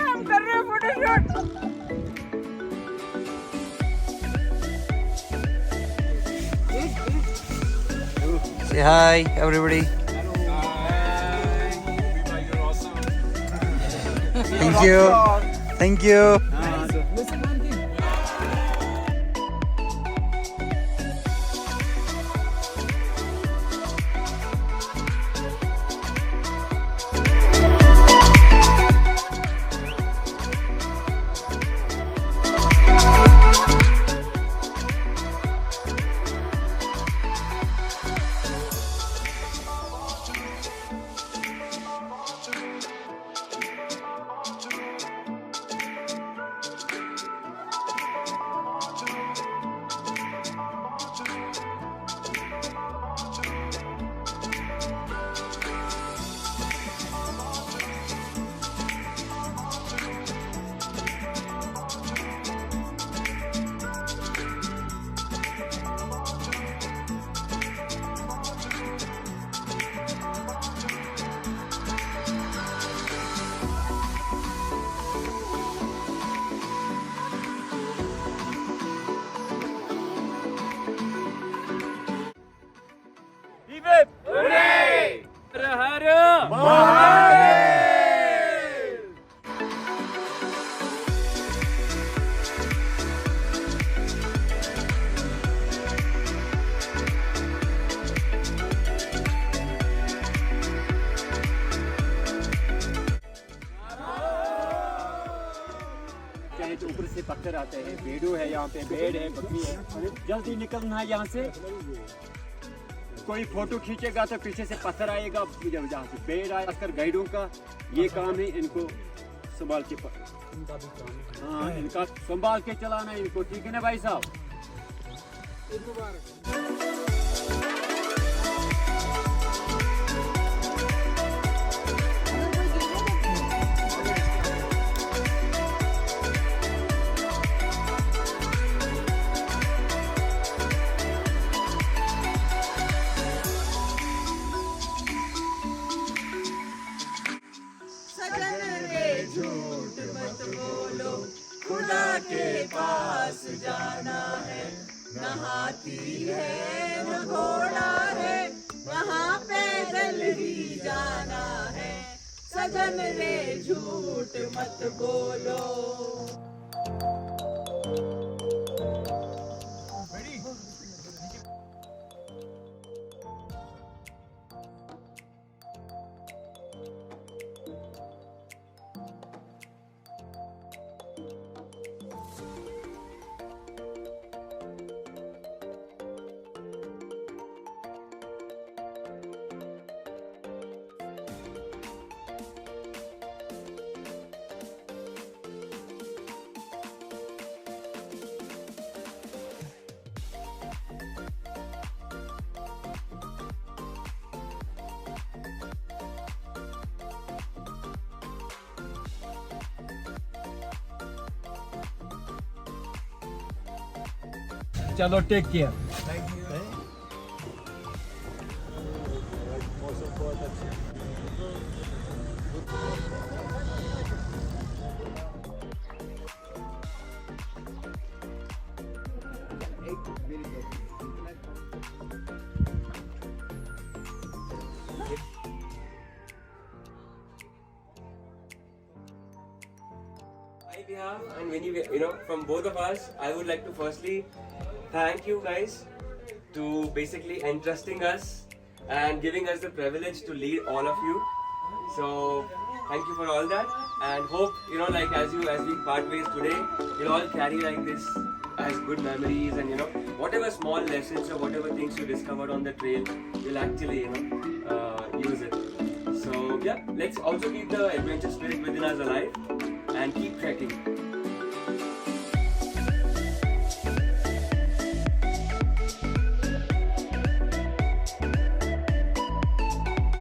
हम कर रहे हैं photoshoot. Say hi, everybody. Thank you. Thank you. तो ऊपर से पत्थर आते हैं, भेड़ू है यहाँ पे, भेड़ है, बकरी है, जल्दी निकलना है यहाँ से। कोई फोटो खींचेगा तो पीछे से पत्थर आएगा, जहाँ से पेड़ आए। खासकर गाइडों का ये काम है, इनको संभाल के हाँ इनका संभाल के चलाना इनको, ठीक है ना भाई साहब। खुदा के पास जाना है, न हाथी है न घोड़ा है, वहाँ पैदल ही जाना है। सजन रे झूठ मत बोलो। चलो take care. behalf and from both of us, I would like to firstly thank you guys to basically entrusting us and giving us the privilege to lead all of you. So thank you for all that, and hope as we part ways today, you'll all carry like this as good memories, and whatever small lessons or whatever things you discovered on the trail, you'll actually use it. So yeah, let's also keep the adventure spirit within us alive and keep trekking.